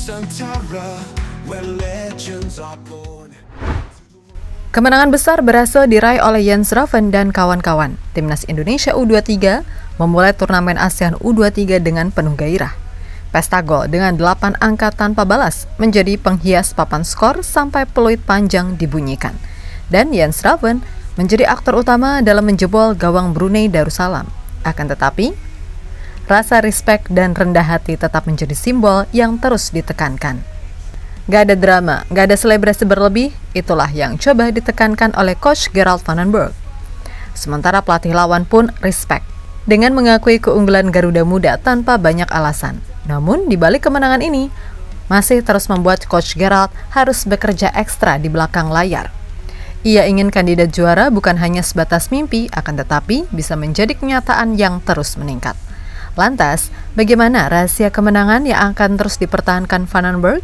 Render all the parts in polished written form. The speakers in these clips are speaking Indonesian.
Nusantara, where legends are born. Kemenangan besar berhasil diraih oleh Jens Raven dan kawan-kawan. Timnas Indonesia U23 memulai turnamen ASEAN U23 dengan penuh gairah. Pesta gol dengan 8 angka tanpa balas menjadi penghias papan skor sampai peluit panjang dibunyikan. Dan Jens Raven menjadi aktor utama dalam menjebol gawang Brunei Darussalam. Akan tetapi, rasa respek dan rendah hati tetap menjadi simbol yang terus ditekankan. Gak ada drama, gak ada selebrasi berlebih, itulah yang coba ditekankan oleh Coach Gerald van den Berg. Sementara pelatih lawan pun respect, dengan mengakui keunggulan Garuda Muda tanpa banyak alasan. Namun di balik kemenangan ini, masih terus membuat Coach Gerald harus bekerja ekstra di belakang layar. Ia ingin kandidat juara bukan hanya sebatas mimpi, akan tetapi bisa menjadi kenyataan yang terus meningkat. Lantas, bagaimana rahasia kemenangan yang akan terus dipertahankan Van den Berg?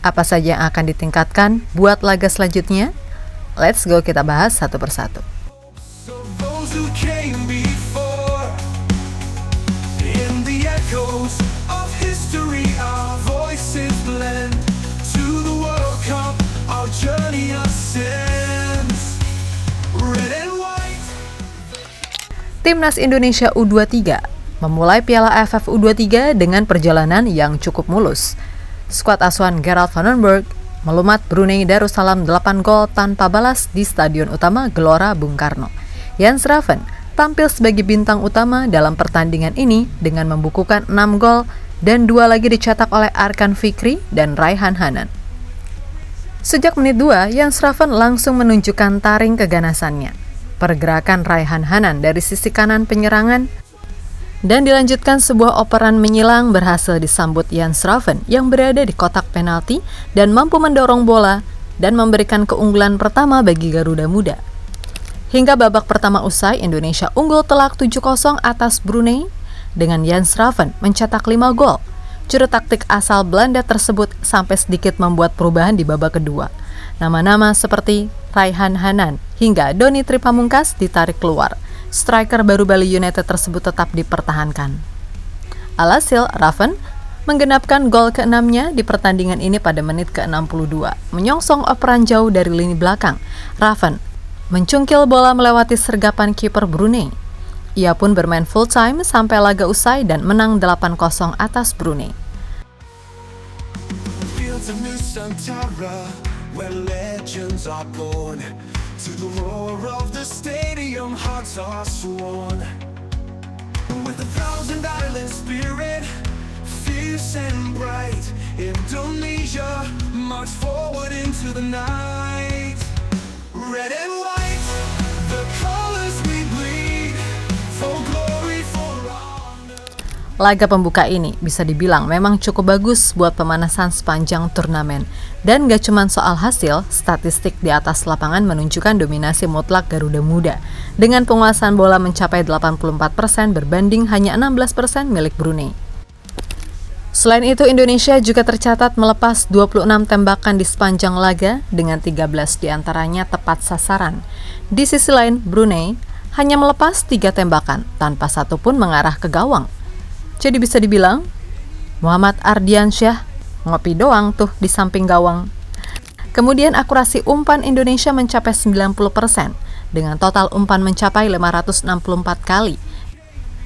Apa saja yang akan ditingkatkan buat laga selanjutnya? Let's go kita bahas satu persatu. Timnas Indonesia U23 memulai Piala AFF U23 dengan perjalanan yang cukup mulus. Skuad asuhan Gerald van den Berg melumat Brunei Darussalam 8 gol tanpa balas di Stadion Utama Gelora Bung Karno. Jens Raven tampil sebagai bintang utama dalam pertandingan ini dengan membukukan 6 gol dan 2 lagi dicetak oleh Arkan Fikri dan Raihan Hanan. Sejak menit 2, Jens Raven langsung menunjukkan taring keganasannya. Pergerakan Raihan Hanan dari sisi kanan penyerangan dan dilanjutkan sebuah operan menyilang berhasil disambut Jens Raven yang berada di kotak penalti dan mampu mendorong bola dan memberikan keunggulan pertama bagi Garuda Muda. Hingga babak pertama usai, Indonesia unggul telak 7-0 atas Brunei dengan Jens Raven mencetak 5 gol. Juru taktik asal Belanda tersebut sampai sedikit membuat perubahan di babak kedua. Nama-nama seperti Raihan Hanan hingga Doni Tripamungkas ditarik keluar. Striker baru Bali United tersebut tetap dipertahankan. Alhasil, Raven menggenapkan gol ke-6-nya di pertandingan ini pada menit ke-62. Menyongsong operan jauh dari lini belakang, Raven mencungkil bola melewati sergapan kiper Brunei. Ia pun bermain full time sampai laga usai dan menang 8-0 atas Brunei. Where legends are born, to the roar of the stadium, hearts are sworn. With 1,000 island spirit, fierce and bright, Indonesia march forward into the night. Red and white, the colors we bleed, for glory, for honor. Laga pembuka ini bisa dibilang memang cukup bagus buat pemanasan sepanjang turnamen. Dan gak cuma soal hasil, statistik di atas lapangan menunjukkan dominasi mutlak Garuda Muda. Dengan penguasaan bola mencapai 84% berbanding hanya 16% milik Brunei. Selain itu, Indonesia juga tercatat melepas 26 tembakan di sepanjang laga dengan 13 diantaranya tepat sasaran. Di sisi lain, Brunei hanya melepas 3 tembakan tanpa satu pun mengarah ke gawang. Jadi bisa dibilang, Muhammad Ardiansyah ngopi doang tuh di samping gawang. Kemudian akurasi umpan Indonesia mencapai 90%, dengan total umpan mencapai 564 kali.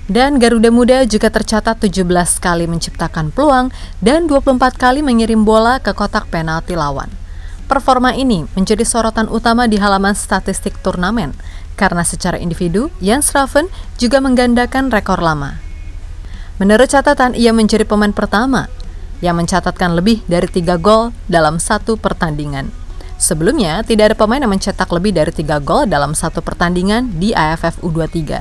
Dan Garuda Muda juga tercatat 17 kali menciptakan peluang dan 24 kali mengirim bola ke kotak penalti lawan. Performa ini menjadi sorotan utama di halaman statistik turnamen, karena secara individu, Jens Raven juga menggandakan rekor lama. Menurut catatan, ia menjadi pemain pertama yang mencatatkan lebih dari 3 gol dalam satu pertandingan. Sebelumnya, tidak ada pemain yang mencetak lebih dari 3 gol dalam satu pertandingan di AFF U23.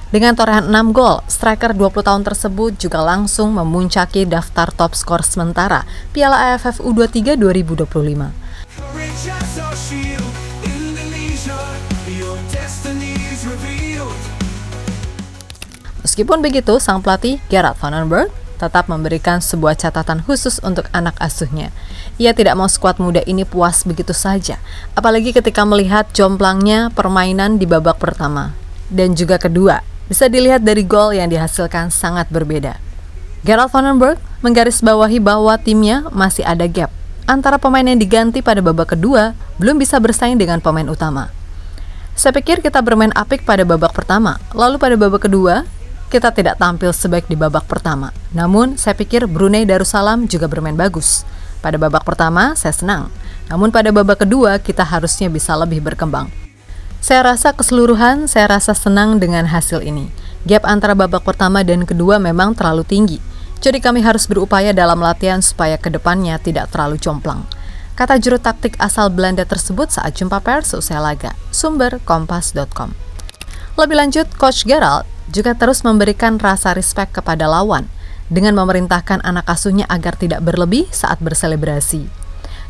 Dengan torehan 6 gol, striker 20 tahun tersebut juga langsung memuncaki daftar top skor sementara Piala AFF U23 2025. Meskipun begitu, sang pelatih Gerald van den Berg tetap memberikan sebuah catatan khusus untuk anak asuhnya. Ia tidak mau skuad muda ini puas begitu saja, apalagi ketika melihat jomplangnya permainan di babak pertama dan juga kedua. Bisa dilihat dari gol yang dihasilkan sangat berbeda. Gerald van den Berg menggarisbawahi bahwa timnya masih ada gap antara pemain yang diganti pada babak kedua belum bisa bersaing dengan pemain utama. Saya pikir kita bermain apik pada babak pertama, lalu pada babak kedua kita tidak tampil sebaik di babak pertama. Namun saya pikir Brunei Darussalam juga bermain bagus. Pada babak pertama saya senang, namun pada babak kedua kita harusnya bisa lebih berkembang. Saya rasa keseluruhan, saya rasa senang dengan hasil ini. Gap antara babak pertama dan kedua memang terlalu tinggi. Jadi kami harus berupaya dalam latihan supaya kedepannya tidak terlalu jomplang. Kata juru taktik asal Belanda tersebut saat jumpa pers usai laga. Sumber kompas.com. Lebih lanjut, Coach Gerald juga terus memberikan rasa respek kepada lawan dengan memerintahkan anak asuhnya agar tidak berlebih saat berselebrasi.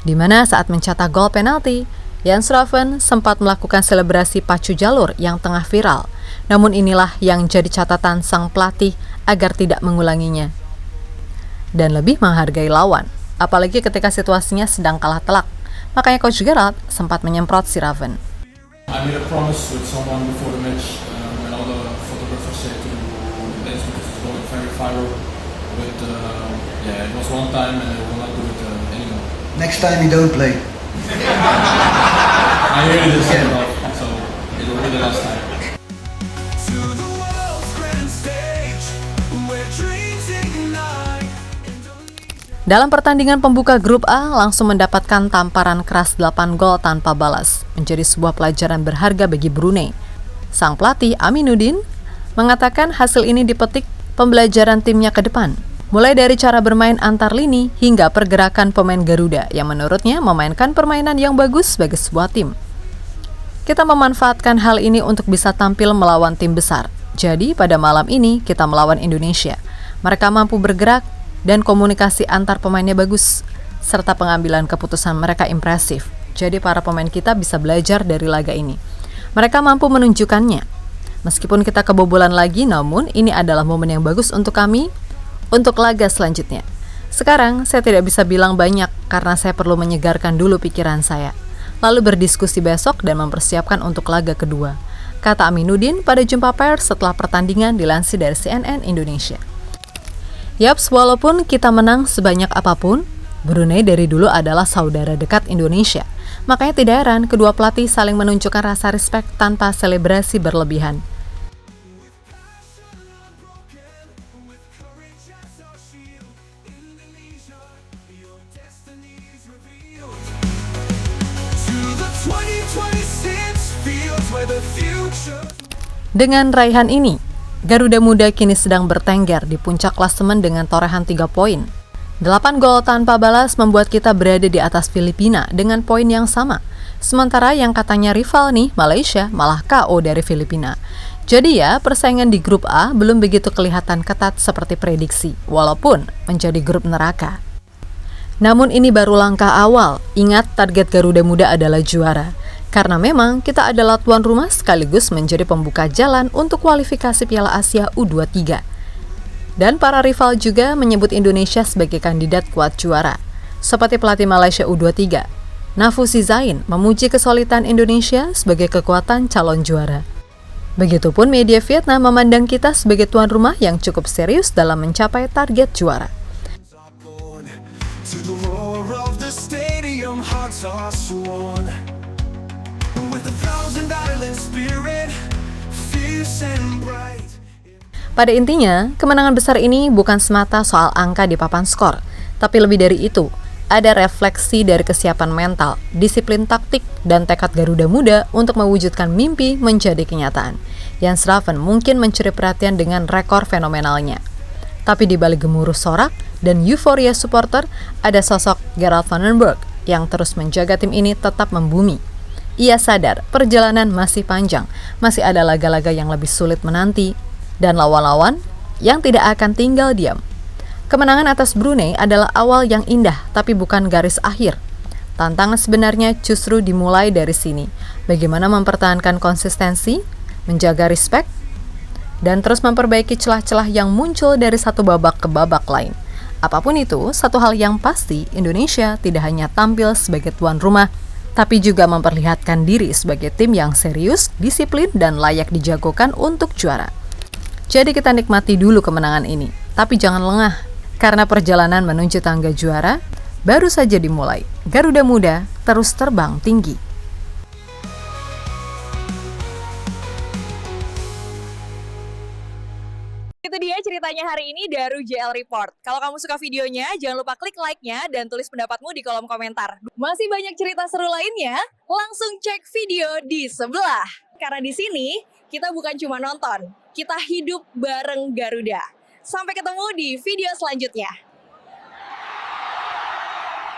Di mana saat mencetak gol penalti, Jan Schraven sempat melakukan selebrasi pacu jalur yang tengah viral. Namun inilah yang jadi catatan sang pelatih agar tidak mengulanginya dan lebih menghargai lawan, apalagi ketika situasinya sedang kalah telak. Makanya Coach Gerald sempat menyemprot si Raven. I made a promise with someone before the match, and all the photographers said to the bench because it's going very viral. But it was one time, and I will not do it anymore. Next time you don't play. I really did say it, so it will be the last time. To the world's grand stage, where dreams ignite. Dalam pertandingan pembuka grup A, langsung mendapatkan tamparan keras 8 gol tanpa balas, menjadi sebuah pelajaran berharga bagi Brunei. Sang pelatih Aminuddin mengatakan hasil ini dipetik pembelajaran timnya ke depan, mulai dari cara bermain antar lini hingga pergerakan pemain Garuda yang menurutnya memainkan permainan yang bagus bagi sebuah tim. Kita memanfaatkan hal ini untuk bisa tampil melawan tim besar. Jadi pada malam ini kita melawan Indonesia. Mereka mampu bergerak dan komunikasi antar pemainnya bagus, serta pengambilan keputusan mereka impresif. Jadi para pemain kita bisa belajar dari laga ini. Mereka mampu menunjukkannya. Meskipun kita kebobolan lagi, namun ini adalah momen yang bagus untuk kami untuk laga selanjutnya. Sekarang saya tidak bisa bilang banyak karena saya perlu menyegarkan dulu pikiran saya, lalu berdiskusi besok dan mempersiapkan untuk laga kedua, kata Aminuddin pada jumpa pers setelah pertandingan dilansir dari CNN Indonesia. Yaps, walaupun kita menang sebanyak apapun, Brunei dari dulu adalah saudara dekat Indonesia. Makanya tidak heran kedua pelatih saling menunjukkan rasa respek tanpa selebrasi berlebihan. Dengan raihan ini, Garuda Muda kini sedang bertengger di puncak klasemen dengan torehan 3 poin. 8 gol tanpa balas membuat kita berada di atas Filipina dengan poin yang sama. Sementara yang katanya rival nih, Malaysia, malah KO dari Filipina. Jadi ya, persaingan di grup A belum begitu kelihatan ketat seperti prediksi, walaupun menjadi grup neraka. Namun ini baru langkah awal. Ingat, target Garuda Muda adalah juara. Karena memang kita adalah tuan rumah sekaligus menjadi pembuka jalan untuk kualifikasi Piala Asia U23. Dan para rival juga menyebut Indonesia sebagai kandidat kuat juara. Seperti pelatih Malaysia U23, Nafusi Zain memuji kesulitan Indonesia sebagai kekuatan calon juara. Begitupun media Vietnam memandang kita sebagai tuan rumah yang cukup serius dalam mencapai target juara. To the roar of the stadium, hearts are sworn. With a thousand island spirit, fierce and bright. Pada intinya, kemenangan besar ini bukan semata soal angka di papan skor, tapi lebih dari itu, ada refleksi dari kesiapan mental, disiplin taktik, dan tekad Garuda Muda untuk mewujudkan mimpi menjadi kenyataan. Jan Schraven mungkin mencuri perhatian dengan rekor fenomenalnya. Tapi di balik gemuruh sorak dan euforia supporter, ada sosok Gerald van den Berg yang terus menjaga tim ini tetap membumi. Ia sadar perjalanan masih panjang, masih ada laga-laga yang lebih sulit menanti, dan lawan-lawan yang tidak akan tinggal diam. Kemenangan atas Brunei adalah awal yang indah, tapi bukan garis akhir. Tantangan sebenarnya justru dimulai dari sini. Bagaimana mempertahankan konsistensi, menjaga respek, dan terus memperbaiki celah-celah yang muncul dari satu babak ke babak lain. Apapun itu, satu hal yang pasti, Indonesia tidak hanya tampil sebagai tuan rumah, tapi juga memperlihatkan diri sebagai tim yang serius, disiplin, dan layak dijagokan untuk juara. Jadi kita nikmati dulu kemenangan ini, tapi jangan lengah. Karena perjalanan menuju tangga juara baru saja dimulai, Garuda Muda terus terbang tinggi. Itu dia ceritanya hari ini dari JL Report. Kalau kamu suka videonya, jangan lupa klik like-nya dan tulis pendapatmu di kolom komentar. Masih banyak cerita seru lainnya, langsung cek video di sebelah. Karena di sini, kita bukan cuma nonton, kita hidup bareng Garuda. Sampai ketemu di video selanjutnya.